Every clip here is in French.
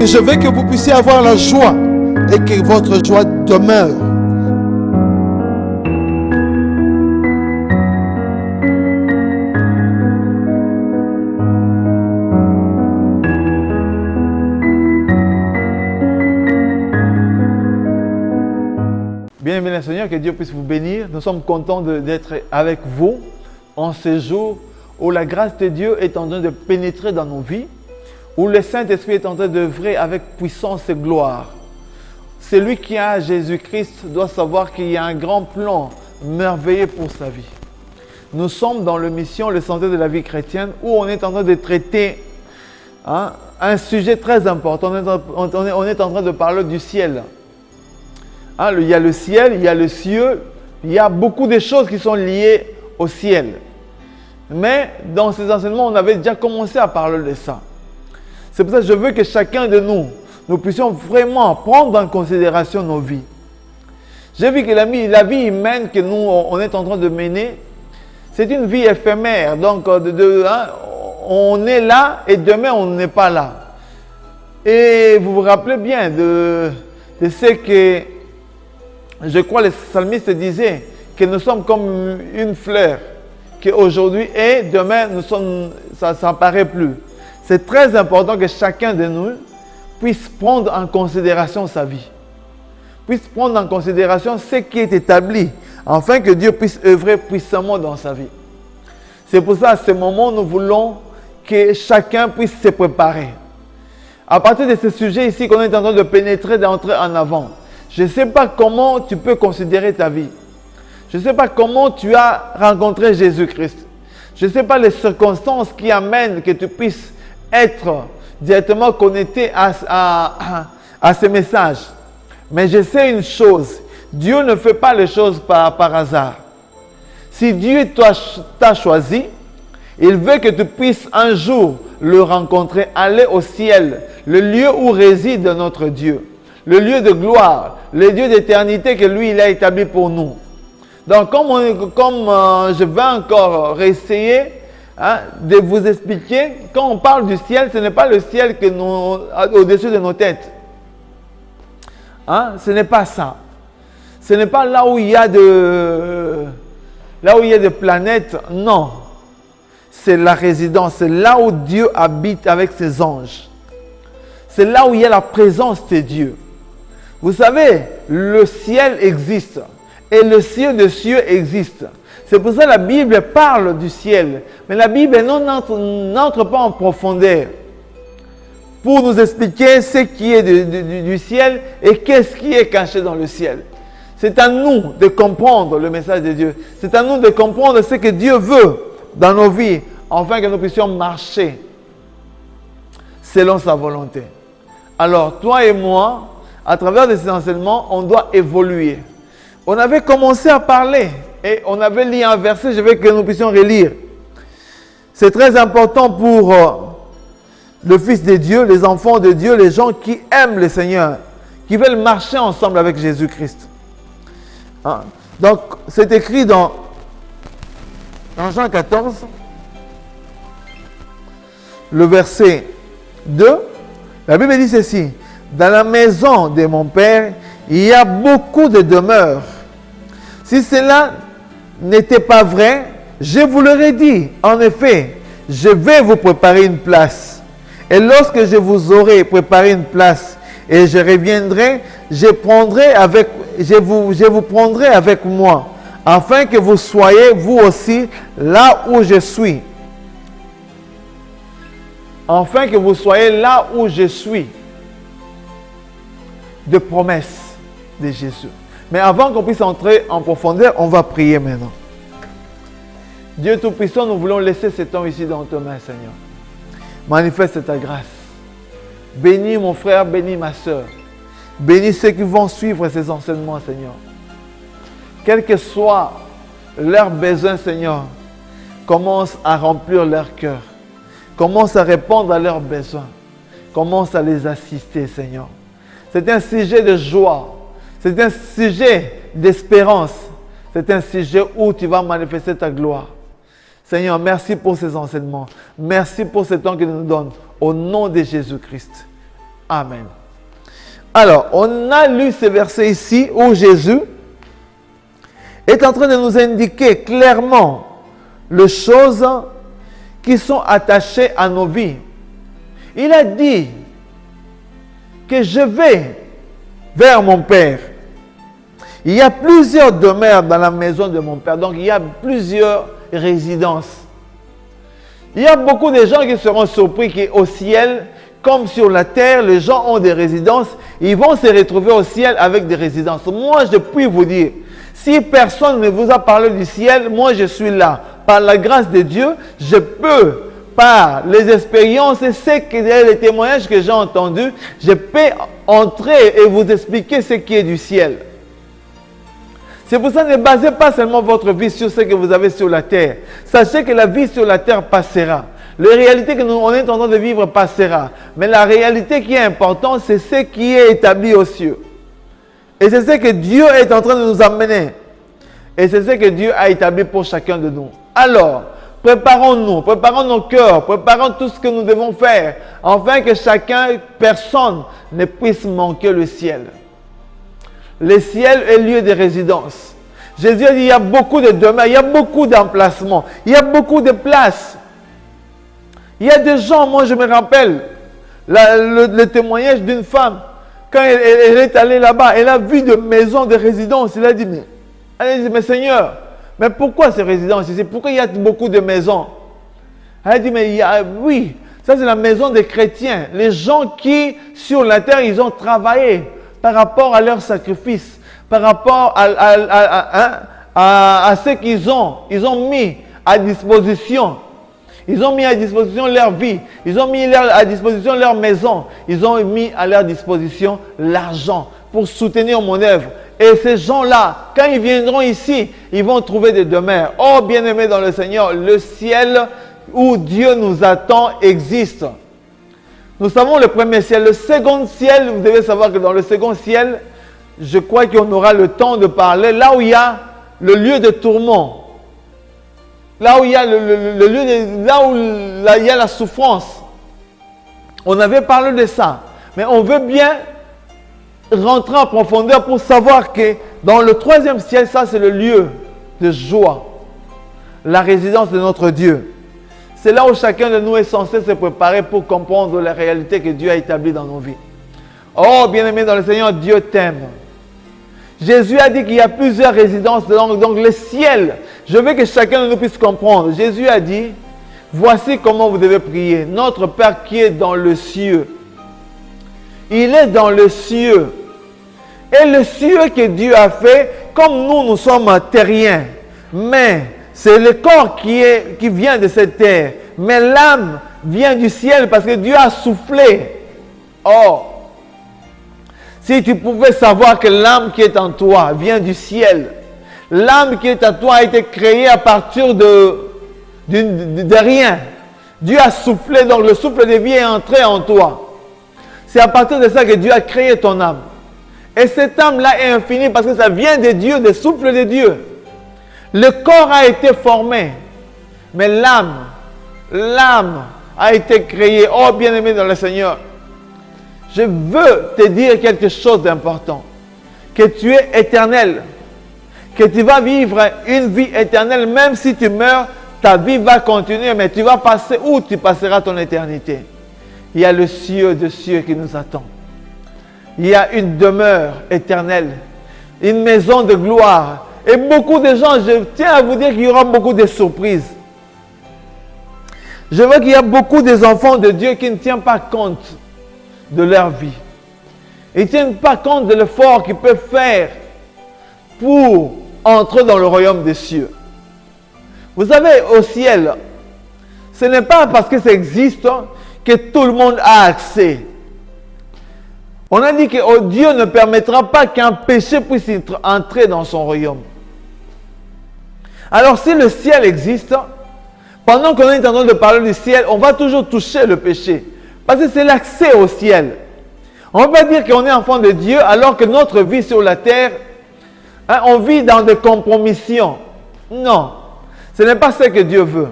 je veux que vous puissiez avoir la joie et que votre joie demeure. Bien, Seigneur, que Dieu puisse vous bénir. Nous sommes contents d'être avec vous en ce jour où la grâce de Dieu est en train de pénétrer dans nos vies, où le Saint-Esprit est en train d'œuvrer avec puissance et gloire. Celui qui a Jésus-Christ doit savoir qu'il y a un grand plan merveilleux pour sa vie. Nous sommes dans la mission, le santé de la vie chrétienne, où on est en train de traiter un sujet très important. On est en train de parler du ciel. Il y a le ciel, il y a le cieux, il y a beaucoup de choses qui sont liées au ciel. Mais dans ces enseignements, on avait déjà commencé à parler de ça. C'est pour ça que je veux que chacun de nous puissions vraiment prendre en considération nos vies. J'ai vu que la vie humaine que nous, on est en train de mener, c'est une vie éphémère. Donc, on est là et demain, on n'est pas là. Et vous vous rappelez bien de ce que... Je crois que le psalmiste disait que nous sommes comme une fleur qui aujourd'hui est, demain ça n'apparaît plus. C'est très important que chacun de nous puisse prendre en considération sa vie, puisse prendre en considération ce qui est établi, afin que Dieu puisse œuvrer puissamment dans sa vie. C'est pour ça, à ce moment, nous voulons que chacun puisse se préparer. À partir de ce sujet ici qu'on est en train de pénétrer, d'entrer en avant, je ne sais pas comment tu peux considérer ta vie. Je ne sais pas comment tu as rencontré Jésus-Christ. Je ne sais pas les circonstances qui amènent que tu puisses être directement connecté à ce message. Mais je sais une chose, Dieu ne fait pas les choses par hasard. Si Dieu t'a choisi, il veut que tu puisses un jour le rencontrer, aller au ciel, le lieu où réside notre Dieu. Le lieu de gloire, le lieu d'éternité que lui, il a établi pour nous. Donc, comme je vais encore réessayer de vous expliquer, quand on parle du ciel, ce n'est pas le ciel au-dessus de nos têtes. Ce n'est pas ça. Ce n'est pas là où il y a des planètes, non. C'est la résidence, c'est là où Dieu habite avec ses anges. C'est là où il y a la présence de Dieu. Vous savez, le ciel existe et le ciel des cieux existe. C'est pour ça que la Bible parle du ciel. Mais la Bible n'entre pas en profondeur pour nous expliquer ce qui est du ciel et qu'est-ce qui est caché dans le ciel. C'est à nous de comprendre le message de Dieu. C'est à nous de comprendre ce que Dieu veut dans nos vies, afin que nous puissions marcher selon sa volonté. Alors, toi et moi, à travers ces enseignements, on doit évoluer. On avait commencé à parler et on avait lu un verset, je veux que nous puissions relire. C'est très important pour le Fils de Dieu, les enfants de Dieu, les gens qui aiment le Seigneur, qui veulent marcher ensemble avec Jésus-Christ. Donc, c'est écrit dans Jean 14, le verset 2. La Bible dit ceci. Dans la maison de mon Père, il y a beaucoup de demeures. Si cela n'était pas vrai, je vous l'aurais dit. En effet, je vais vous préparer une place. Et lorsque je vous aurai préparé une place et je reviendrai, je vous prendrai avec moi, afin que vous soyez vous aussi là où je suis. Afin que vous soyez là où je suis. De promesses de Jésus. Mais avant qu'on puisse entrer en profondeur, on va prier maintenant. Dieu Tout-Puissant, nous voulons laisser ce temps ici dans tes mains, Seigneur. Manifeste ta grâce. Bénis mon frère, bénis ma soeur. Bénis ceux qui vont suivre ces enseignements, Seigneur. Quel que soit leur besoin, Seigneur, commence à remplir leur cœur. Commence à répondre à leurs besoins. Commence à les assister, Seigneur. C'est un sujet de joie. C'est un sujet d'espérance. C'est un sujet où tu vas manifester ta gloire. Seigneur, merci pour ces enseignements. Merci pour ce temps que tu nous donnes. Au nom de Jésus-Christ. Amen. Alors, on a lu ce verset ici où Jésus est en train de nous indiquer clairement les choses qui sont attachées à nos vies. Il a dit que je vais vers mon Père. Il y a plusieurs demeures dans la maison de mon Père. Donc, il y a plusieurs résidences. Il y a beaucoup de gens qui seront surpris qu'au ciel, comme sur la terre, les gens ont des résidences. Ils vont se retrouver au ciel avec des résidences. Moi, je puis vous dire, si personne ne vous a parlé du ciel, moi, je suis là. Par la grâce de Dieu, je peux, par les expériences et les témoignages que j'ai entendus, je peux entrer et vous expliquer ce qui est du ciel. C'est pour ça que ne basez pas seulement votre vie sur ce que vous avez sur la terre. Sachez que la vie sur la terre passera. La réalité que nous est en train de vivre passera. Mais la réalité qui est importante, c'est ce qui est établi aux cieux. Et c'est ce que Dieu est en train de nous amener. Et c'est ce que Dieu a établi pour chacun de nous. Alors, préparons-nous, préparons nos cœurs, préparons tout ce que nous devons faire, afin que personne ne puisse manquer le ciel. Le ciel est lieu de résidence. Jésus a dit, il y a beaucoup de demeures, il y a beaucoup d'emplacements, il y a beaucoup de places. Il y a des gens, moi je me rappelle, le témoignage d'une femme, quand elle est allée là-bas, elle a vu des maisons de résidence. Elle a dit, mais Seigneur, mais pourquoi ces résidences ici? Pourquoi il y a beaucoup de maisons? Elle a dit, oui, ça c'est la maison des chrétiens. Les gens qui, sur la terre, ils ont travaillé par rapport à leur sacrifice, par rapport à ce qu'ils ont mis à disposition. Ils ont mis à disposition leur vie. Ils ont mis à disposition leur maison. Ils ont mis à leur disposition l'argent pour soutenir mon œuvre. Et ces gens-là, quand ils viendront ici, ils vont trouver des demeures. Oh, bien-aimés dans le Seigneur, le ciel où Dieu nous attend existe. Nous savons le premier ciel. Le second ciel, vous devez savoir que dans le second ciel, je crois qu'on aura le temps de parler, là où il y a le lieu de tourment. Là où il y a il y a la souffrance. On avait parlé de ça. Mais on veut bien rentrer en profondeur pour savoir que dans le troisième ciel, ça c'est le lieu de joie. La résidence de notre Dieu. C'est là où chacun de nous est censé se préparer pour comprendre la réalité que Dieu a établie dans nos vies. Oh, bien-aimé dans le Seigneur, Dieu t'aime. Jésus a dit qu'il y a plusieurs résidences, donc le ciel. Je veux que chacun de nous puisse comprendre. Jésus a dit, voici comment vous devez prier. Notre Père qui est dans le ciel. Il est dans le ciel. Et le ciel que Dieu a fait, comme nous sommes terriens. Mais c'est le corps qui vient de cette terre. Mais l'âme vient du ciel parce que Dieu a soufflé. Oh! Si tu pouvais savoir que l'âme qui est en toi vient du ciel, l'âme qui est en toi a été créée à partir de rien. Dieu a soufflé, donc le souffle de vie est entré en toi. C'est à partir de ça que Dieu a créé ton âme. Et cette âme-là est infinie parce que ça vient de Dieu, des souffles de Dieu. Le corps a été formé, mais l'âme a été créée. Oh, bien-aimé dans le Seigneur. Je veux te dire quelque chose d'important. Que tu es éternel. Que tu vas vivre une vie éternelle. Même si tu meurs, ta vie va continuer. Mais tu vas passer où tu passeras ton éternité. Il y a le ciel de cieux qui nous attend. Il y a une demeure éternelle. Une maison de gloire. Et beaucoup de gens, je tiens à vous dire qu'il y aura beaucoup de surprises. Je vois qu'il y a beaucoup des enfants de Dieu qui ne tiennent pas compte de leur vie. Ils ne tiennent pas compte de l'effort qu'ils peuvent faire pour entrer dans le royaume des cieux. Vous savez, au ciel, ce n'est pas parce que ça existe que tout le monde a accès. On a dit que Dieu ne permettra pas qu'un péché puisse entrer dans son royaume. Alors si le ciel existe, pendant qu'on est en train de parler du ciel, on va toujours toucher le péché. Parce que c'est l'accès au ciel. On ne va pas dire qu'on est enfant de Dieu alors que notre vie sur la terre, on vit dans des compromissions. Non, ce n'est pas ce que Dieu veut.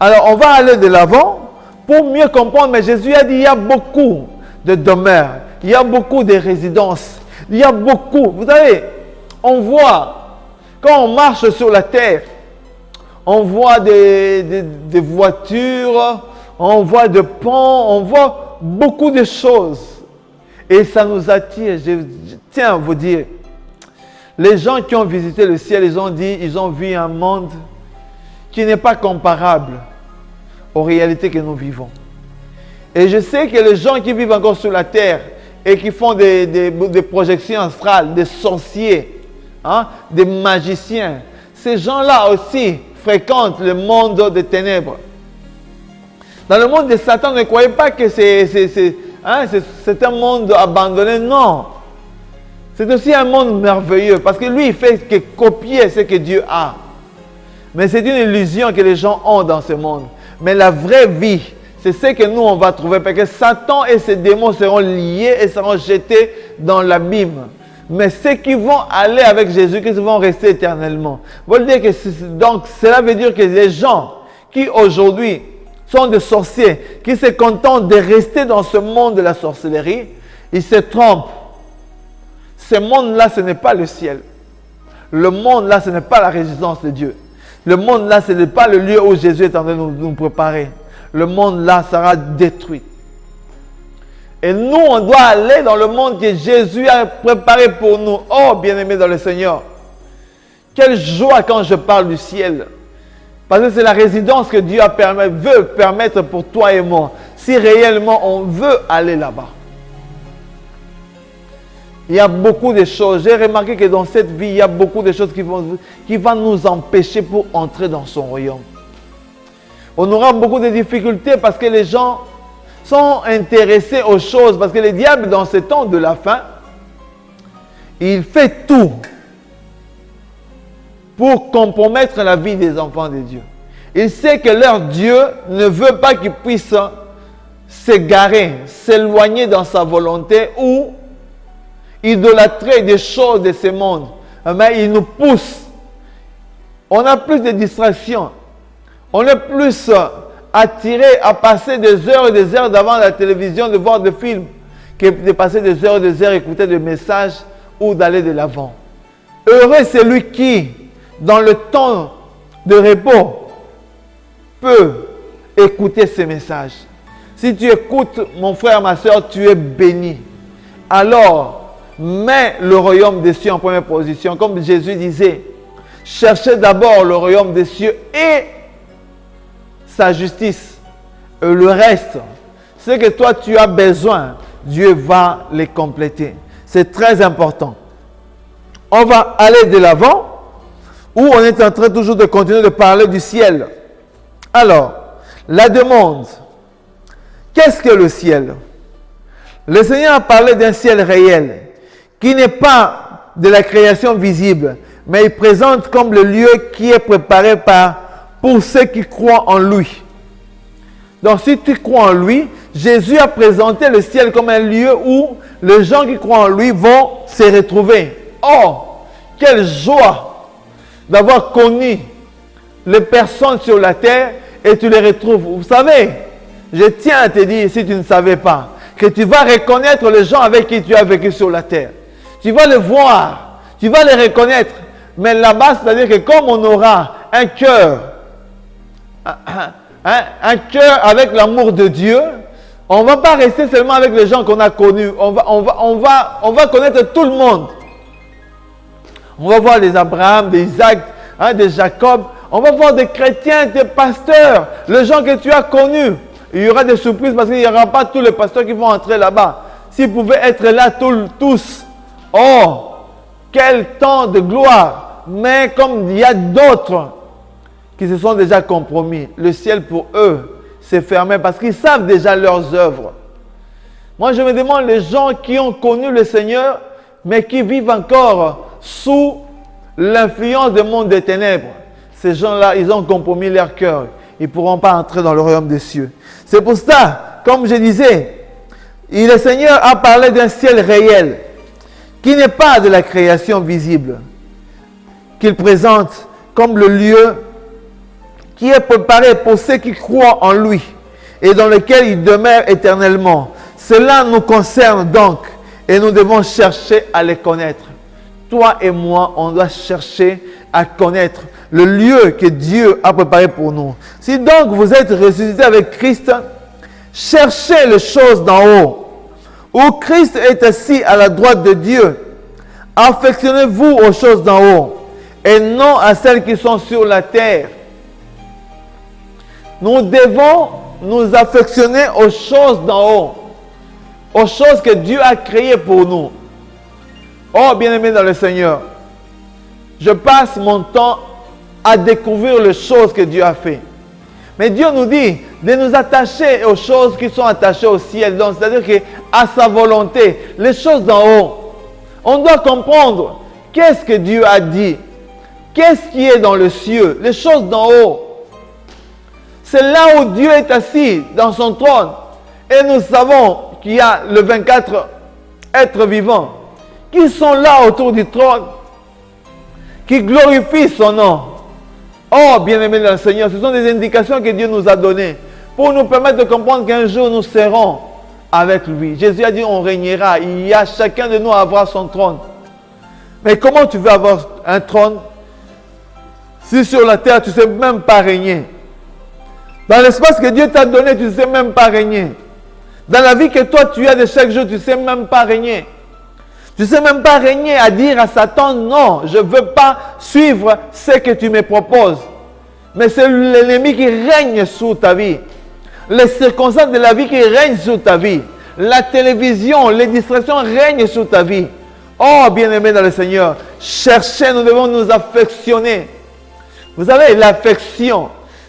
Alors on va aller de l'avant pour mieux comprendre. Mais Jésus a dit il y a beaucoup. de demeures. Il y a beaucoup de résidences. Il y a beaucoup. Vous savez, on voit, quand on marche sur la terre, on voit des voitures, on voit des ponts, on voit beaucoup de choses. Et ça nous attire. Je tiens à vous dire, les gens qui ont visité le ciel, ils ont dit, ils ont vu un monde qui n'est pas comparable aux réalités que nous vivons. Et je sais que les gens qui vivent encore sur la terre et qui font des projections astrales, des sorciers, des magiciens, ces gens-là aussi fréquentent le monde des ténèbres. Dans le monde de Satan, ne croyez pas que c'est un monde abandonné, non. C'est aussi un monde merveilleux parce que lui, il fait que copier ce que Dieu a. Mais c'est une illusion que les gens ont dans ce monde. Mais la vraie vie, c'est ce que nous, on va trouver. Parce que Satan et ses démons seront liés et seront jetés dans l'abîme. Mais ceux qui vont aller avec Jésus-Christ vont rester éternellement. Donc, cela veut dire que les gens qui aujourd'hui sont des sorciers, qui se contentent de rester dans ce monde de la sorcellerie, ils se trompent. Ce monde-là, ce n'est pas le ciel. Le monde-là, ce n'est pas la résidence de Dieu. Le monde-là, ce n'est pas le lieu où Jésus est en train de nous préparer. Le monde-là sera détruit. Et nous, on doit aller dans le monde que Jésus a préparé pour nous. Oh, bien-aimés dans le Seigneur. Quelle joie quand je parle du ciel. Parce que c'est la résidence que Dieu veut permettre pour toi et moi. Si réellement on veut aller là-bas. Il y a beaucoup de choses. J'ai remarqué que dans cette vie, il y a beaucoup de choses qui vont nous empêcher pour entrer dans son royaume. On aura beaucoup de difficultés parce que les gens sont intéressés aux choses. Parce que le diable, dans ce temps de la fin, il fait tout pour compromettre la vie des enfants de Dieu. Il sait que leur Dieu ne veut pas qu'ils puissent s'égarer, s'éloigner dans sa volonté ou idolâtrer des choses de ce monde. Mais il nous pousse. On a plus de distractions. On est plus attiré à passer des heures et des heures devant la télévision, de voir des films, que de passer des heures et des heures à écouter des messages ou d'aller de l'avant. Heureux celui qui, dans le temps de repos, peut écouter ces messages. Si tu écoutes, mon frère, ma soeur, tu es béni. Alors, mets le royaume des cieux en première position. Comme Jésus disait, cherchez d'abord le royaume des cieux et sa justice. Et le reste, ce que toi tu as besoin, Dieu va les compléter. C'est très important. On va aller de l'avant, où on est en train toujours de continuer de parler du ciel. Alors, la demande. Qu'est-ce que le ciel? Le Seigneur a parlé d'un ciel réel, qui n'est pas de la création visible, mais il présente comme le lieu qui est préparé pour ceux qui croient en lui. Donc si tu crois en lui, Jésus a présenté le ciel comme un lieu où les gens qui croient en lui vont se retrouver. Oh, quelle joie d'avoir connu les personnes sur la terre et tu les retrouves. Vous savez, je tiens à te dire, si tu ne savais pas, que tu vas reconnaître les gens avec qui tu as vécu sur la terre. Tu vas les voir, tu vas les reconnaître. Mais là-bas, c'est-à-dire que comme on aura un cœur, un cœur avec l'amour de Dieu, on ne va pas rester seulement avec les gens qu'on a connus. On va connaître tout le monde. On va voir les Abraham, des Isaac, des Jacob. On va voir des chrétiens, des pasteurs, les gens que tu as connus. Il y aura des surprises parce qu'il n'y aura pas tous les pasteurs qui vont entrer là-bas. S'ils pouvaient être là tous, oh, quel temps de gloire. Mais comme il y a d'autres qui se sont déjà compromis, le ciel pour eux s'est fermé parce qu'ils savent déjà leurs œuvres. Moi, je me demande les gens qui ont connu le Seigneur, mais qui vivent encore sous l'influence du monde des ténèbres. Ces gens-là, ils ont compromis leur cœur. Ils ne pourront pas entrer dans le royaume des cieux. C'est pour ça, comme je disais, le Seigneur a parlé d'un ciel réel qui n'est pas de la création visible, qu'il présente comme le lieu qui est préparé pour ceux qui croient en lui et dans lequel il demeure éternellement. Cela nous concerne donc et nous devons chercher à les connaître. Toi et moi, on doit chercher à connaître le lieu que Dieu a préparé pour nous. Si donc vous êtes ressuscité avec Christ, cherchez les choses d'en haut, où Christ est assis à la droite de Dieu. Affectionnez-vous aux choses d'en haut et non à celles qui sont sur la terre. Nous devons nous affectionner aux choses d'en haut, aux choses que Dieu a créées pour nous. Oh, bien-aimé dans le Seigneur, je passe mon temps à découvrir les choses que Dieu a fait. Mais Dieu nous dit de nous attacher aux choses qui sont attachées au ciel. Donc, c'est-à-dire qu'à sa volonté, les choses d'en haut. On doit comprendre qu'est-ce que Dieu a dit. Qu'est-ce qui est dans le ciel, les choses d'en haut. C'est là où Dieu est assis dans son trône. Et nous savons qu'il y a les 24 êtres vivants qui sont là autour du trône, qui glorifient son nom. Oh, bien-aimés dans le Seigneur, ce sont des indications que Dieu nous a données pour nous permettre de comprendre qu'un jour nous serons avec lui. Jésus a dit on régnera. Il y a chacun de nous à avoir son trône. Mais comment tu veux avoir un trône si sur la terre tu ne sais même pas régner? Dans l'espace que Dieu t'a donné, tu ne sais même pas régner. Dans la vie que toi tu as de chaque jour, tu ne sais même pas régner. Tu ne sais même pas régner à dire à Satan, non, je ne veux pas suivre ce que tu me proposes. Mais c'est l'ennemi qui règne sur ta vie. Les circonstances de la vie qui règnent sur ta vie. La télévision, les distractions règnent sur ta vie. Oh, bien-aimé dans le Seigneur, cherchez, nous devons nous affectionner. Vous savez, l'affection,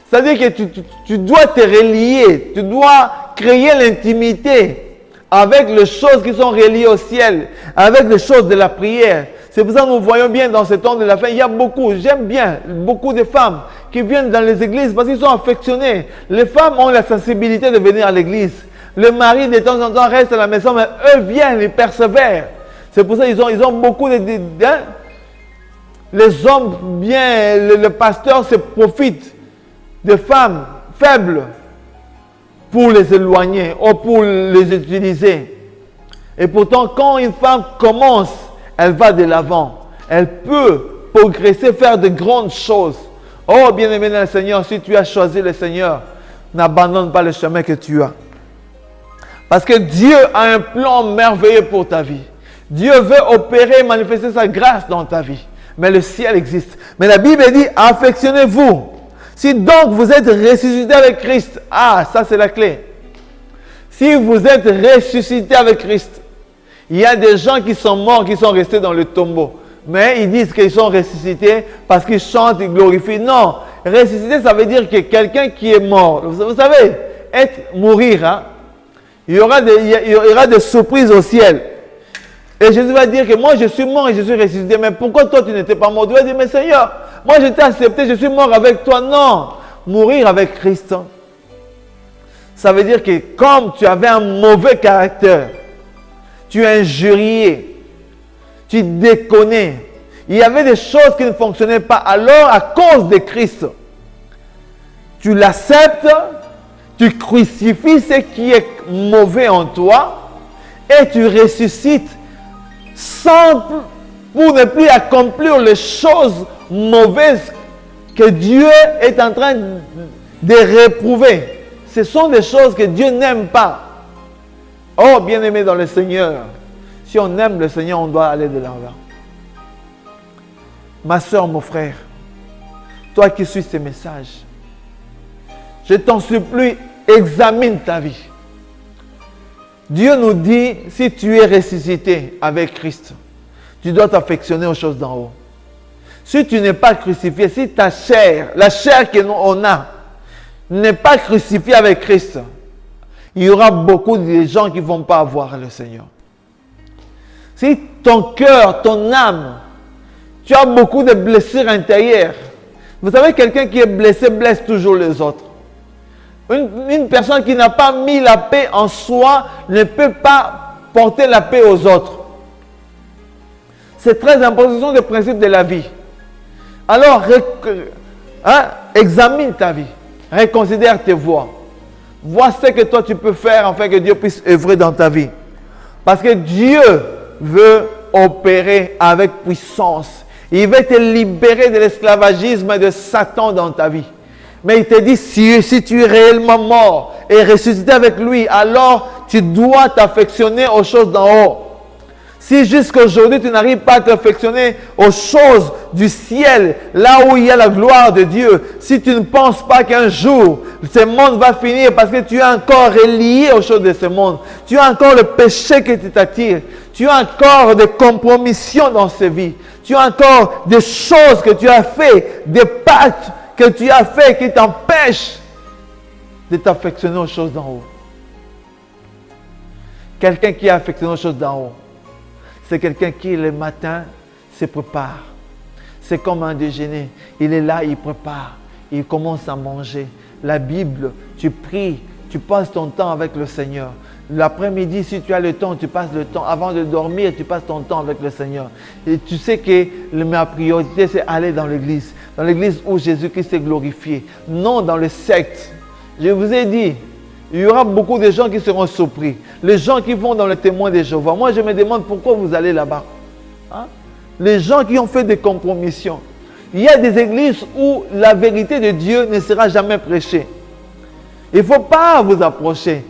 c'est-à-dire que tu dois te relier, tu dois créer l'intimité avec les choses qui sont reliées au ciel, avec les choses de la prière. C'est pour ça que nous voyons bien dans ce temps de la fin, il y a beaucoup, j'aime bien, beaucoup de femmes qui viennent dans les églises parce qu'ils sont affectionnés. Les femmes ont la sensibilité de venir à l'église. Le mari de temps en temps reste à la maison, mais eux viennent, ils persévèrent. C'est pour ça qu'ils ont beaucoup de les hommes bien, le pasteur se profite des femmes faibles pour les éloigner ou pour les utiliser. Et pourtant, quand une femme commence, elle va de l'avant. Elle peut progresser, faire de grandes choses. Oh, bien-aimé dans le Seigneur, si tu as choisi le Seigneur, n'abandonne pas le chemin que tu as. Parce que Dieu a un plan merveilleux pour ta vie. Dieu veut opérer, manifester sa grâce dans ta vie. Mais le ciel existe. Mais la Bible dit, affectionnez-vous. Si donc vous êtes ressuscité avec Christ, ah, ça c'est la clé. Si vous êtes ressuscité avec Christ, il y a des gens qui sont morts, qui sont restés dans le tombeau. Mais ils disent qu'ils sont ressuscités parce qu'ils chantent, ils glorifient. Non, ressuscité, ça veut dire que quelqu'un qui est mort. Vous savez, mourir, hein? Il y aura des surprises au ciel. Et Jésus va dire que moi je suis mort et je suis ressuscité. Mais pourquoi toi tu n'étais pas mort? Tu vas dire, mais Seigneur, moi je t'ai accepté, je suis mort avec toi. Non, mourir avec Christ, ça veut dire que comme tu avais un mauvais caractère, tu injuriais, tu déconnais, il y avait des choses qui ne fonctionnaient pas. Alors à cause de Christ, tu l'acceptes, tu crucifies ce qui est mauvais en toi et tu ressuscites pour ne plus accomplir les choses mauvaises que Dieu est en train de réprouver. Ce sont des choses que Dieu n'aime pas. Oh, bien-aimé dans le Seigneur, si on aime le Seigneur, on doit aller de l'avant. Ma soeur, mon frère, toi qui suis ces messages, je t'en supplie, examine ta vie. Dieu nous dit, si tu es ressuscité avec Christ, tu dois t'affectionner aux choses d'en haut. Si tu n'es pas crucifié, si ta chair, la chair qu'on a, n'est pas crucifiée avec Christ, il y aura beaucoup de gens qui ne vont pas avoir le Seigneur. Si ton cœur, ton âme, tu as beaucoup de blessures intérieures. Vous savez, quelqu'un qui est blessé blesse toujours les autres. Une personne qui n'a pas mis la paix en soi ne peut pas porter la paix aux autres. C'est très important, ce sont des principes de la vie. Alors, examine ta vie, reconsidère tes voies. Vois ce que toi tu peux faire afin que Dieu puisse œuvrer dans ta vie. Parce que Dieu veut opérer avec puissance. Il veut te libérer de l'esclavagisme de Satan dans ta vie. Mais il te dit, si tu es réellement mort et ressuscité avec lui, alors tu dois t'affectionner aux choses d'en haut. Si jusqu'à aujourd'hui tu n'arrives pas à t'affectionner aux choses du ciel, là où il y a la gloire de Dieu, si tu ne penses pas qu'un jour ce monde va finir parce que tu es encore relié aux choses de ce monde, tu as encore le péché qui t'attire, tu as encore des compromissions dans ces vies, tu as encore des choses que tu as fait, des pactes que tu as fait qui t'empêchent de t'affectionner aux choses d'en haut. Quelqu'un qui est affectionné aux choses d'en haut, c'est quelqu'un qui le matin se prépare. C'est comme un déjeuner. Il est là, il prépare. Il commence à manger. La Bible, tu pries, tu passes ton temps avec le Seigneur. L'après-midi, si tu as le temps, tu passes le temps. Avant de dormir, tu passes ton temps avec le Seigneur. Et tu sais que ma priorité, c'est aller dans l'église. Dans l'église où Jésus-Christ est glorifié. Non dans les sectes. Je vous ai dit, il y aura beaucoup de gens qui seront surpris. Les gens qui vont dans le témoin de Jéhovah. Moi, je me demande pourquoi vous allez là-bas. Hein? Les gens qui ont fait des compromissions. Il y a des églises où la vérité de Dieu ne sera jamais prêchée. Il ne faut pas vous approcher.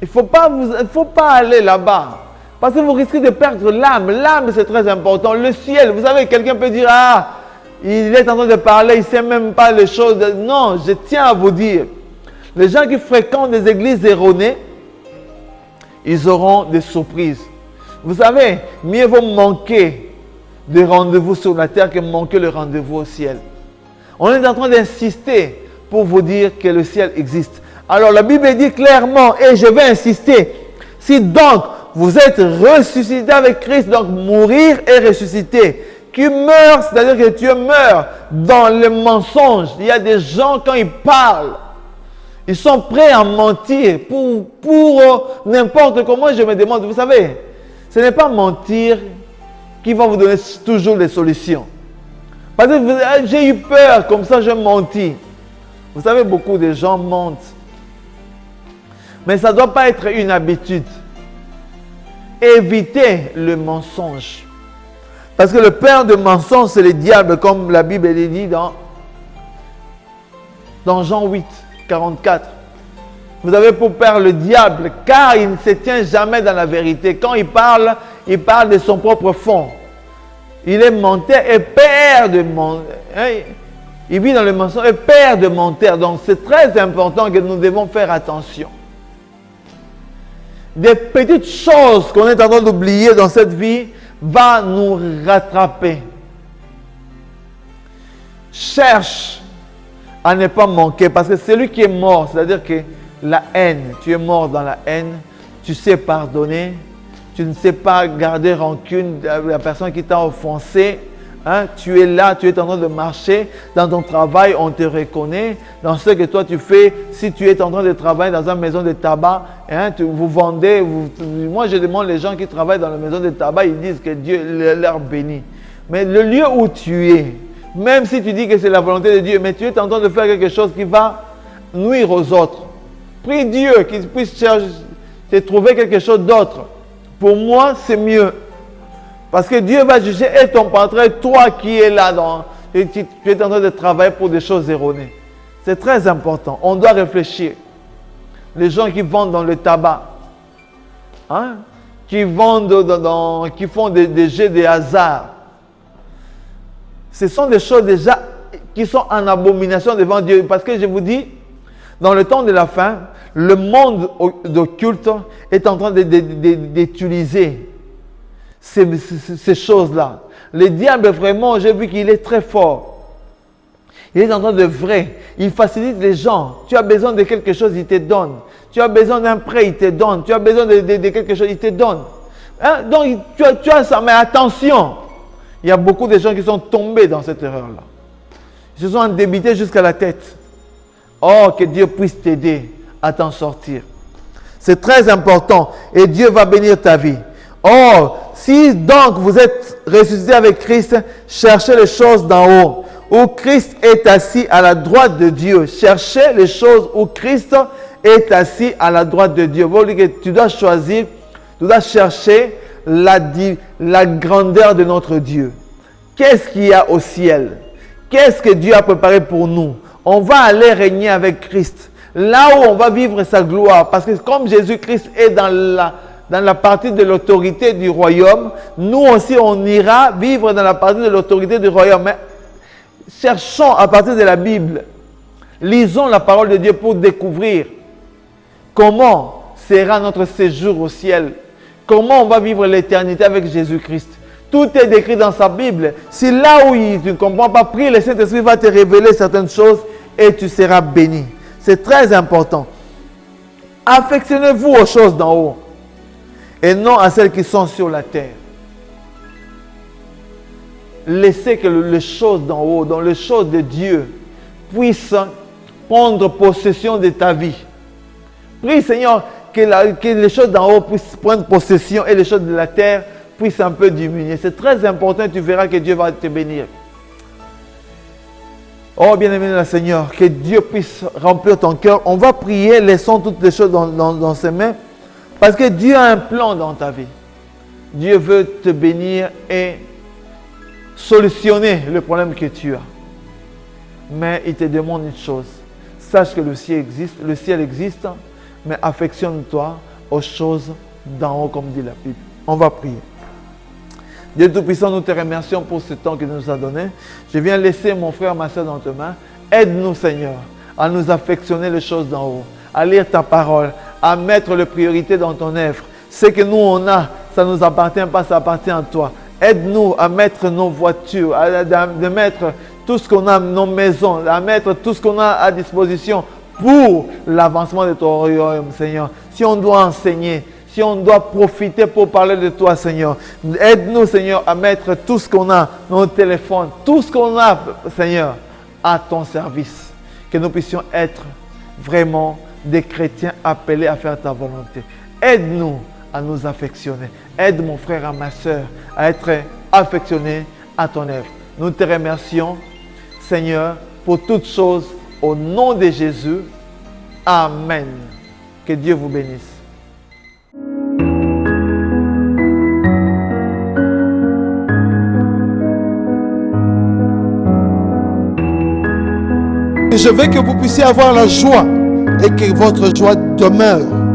Il ne faut pas aller là-bas. Parce que vous risquez de perdre l'âme. L'âme, c'est très important. Le ciel, vous savez, quelqu'un peut dire, ah, il est en train de parler, il ne sait même pas les choses. Non, je tiens à vous dire. Les gens qui fréquentent des églises erronées, ils auront des surprises. Vous savez, mieux vaut manquer des rendez-vous sur la terre que manquer le rendez-vous au ciel. On est en train d'insister pour vous dire que le ciel existe. Alors la Bible dit clairement, et je vais insister, si donc vous êtes ressuscité avec Christ, donc mourir et ressusciter, qui meurt, c'est-à-dire que tu meurs dans le mensonge. Il y a des gens quand ils parlent, ils sont prêts à mentir pour n'importe comment. Je me demande, vous savez, ce n'est pas mentir qui va vous donner toujours les solutions. Parce que j'ai eu peur, comme ça je mentis. Vous savez, beaucoup de gens mentent. Mais ça ne doit pas être une habitude. Évitez le mensonge. Parce que le père de mensonge, c'est le diable, comme la Bible le dit dans Jean 8. 44. Vous avez pour père le diable, car il ne se tient jamais dans la vérité. Quand il parle de son propre fond. Il est menteur et père de menteur. Il vit dans le mensonge et père de menteur. Donc c'est très important que nous devons faire attention. Des petites choses qu'on est en train d'oublier dans cette vie vont nous rattraper. Cherche à ne pas manquer, parce que celui qui est mort, c'est-à-dire que la haine, tu es mort dans la haine, tu sais pardonner, tu ne sais pas garder rancune de la personne qui t'a offensé, hein? Tu es là, tu es en train de marcher, dans ton travail, on te reconnaît, dans ce que toi tu fais, si tu es en train de travailler dans une maison de tabac, hein, vous vendez, moi je demande les gens qui travaillent dans la maison de tabac, ils disent que Dieu leur bénit. Mais le lieu où tu es, même si tu dis que c'est la volonté de Dieu, mais tu es en train de faire quelque chose qui va nuire aux autres. Prie Dieu qu'il puisse te trouver quelque chose d'autre. Pour moi, c'est mieux. Parce que Dieu va juger et ton patron, toi qui es là, et tu es en train de travailler pour des choses erronées. C'est très important. On doit réfléchir. Les gens qui vendent dans le tabac, hein, qui vendent qui font des jeux de hasard, ce sont des choses déjà qui sont en abomination devant Dieu. Parce que je vous dis, dans le temps de la fin, le monde occulte est en train d'utiliser ces choses-là. Le diable, vraiment, j'ai vu qu'il est très fort. Il est en train de vrai. Il facilite les gens. Tu as besoin de quelque chose, il te donne. Tu as besoin d'un prêt, il te donne. Tu as besoin de quelque chose, il te donne. Hein? Donc, tu as ça, mais attention. Il y a beaucoup de gens qui sont tombés dans cette erreur-là. Ils se sont endettés jusqu'à la tête. Oh, que Dieu puisse t'aider à t'en sortir. C'est très important et Dieu va bénir ta vie. Oh, si donc vous êtes ressuscité avec Christ, cherchez les choses d'en haut, où Christ est assis à la droite de Dieu. Cherchez les choses où Christ est assis à la droite de Dieu. Tu dois choisir, tu dois chercher la grandeur de notre Dieu. Qu'est-ce qu'il y a au ciel? Qu'est-ce que Dieu a préparé pour nous? On va aller régner avec Christ. Là où on va vivre sa gloire. Parce que comme Jésus-Christ est dans la partie de l'autorité du royaume, nous aussi on ira vivre dans la partie de l'autorité du royaume. Mais cherchons à partir de la Bible. Lisons la parole de Dieu pour découvrir comment sera notre séjour au ciel. Comment on va vivre l'éternité avec Jésus-Christ. Tout est décrit dans sa Bible. Si là où tu ne comprends pas, prie, le Saint-Esprit va te révéler certaines choses et tu seras béni. C'est très important. Affectionnez-vous aux choses d'en haut et non à celles qui sont sur la terre. Laissez que les choses d'en haut, dans les choses de Dieu, puissent prendre possession de ta vie. Prie, Seigneur, que les choses d'en haut puissent prendre possession et les choses de la terre puissent un peu diminuer. C'est très important, tu verras que Dieu va te bénir. Oh, bien-aimé le Seigneur, que Dieu puisse remplir ton cœur. On va prier, laissons toutes les choses dans ses mains, parce que Dieu a un plan dans ta vie. Dieu veut te bénir et solutionner le problème que tu as. Mais il te demande une chose. Sache que le ciel existe, mais affectionne-toi aux choses d'en haut, comme dit la Bible. On va prier. Dieu Tout-Puissant, nous te remercions pour ce temps que tu nous as donné. Je viens laisser mon frère, ma soeur dans tes mains. Aide-nous, Seigneur, à nous affectionner les choses d'en haut, à lire ta parole, à mettre les priorités dans ton œuvre. Ce que nous, on a, ça ne nous appartient pas, ça appartient à toi. Aide-nous à mettre nos voitures, à mettre tout ce qu'on a, nos maisons, à mettre tout ce qu'on a à disposition pour l'avancement de ton royaume, Seigneur. Si on doit enseigner, si on doit profiter pour parler de toi, Seigneur, aide-nous, Seigneur, à mettre tout ce qu'on a, nos téléphones, tout ce qu'on a, Seigneur, à ton service. Que nous puissions être vraiment des chrétiens appelés à faire ta volonté. Aide-nous à nous affectionner. Aide mon frère et ma soeur à être affectionnés à ton œuvre. Nous te remercions, Seigneur, pour toutes choses. Au nom de Jésus. Amen. Que Dieu vous bénisse. Je veux que vous puissiez avoir la joie et que votre joie demeure.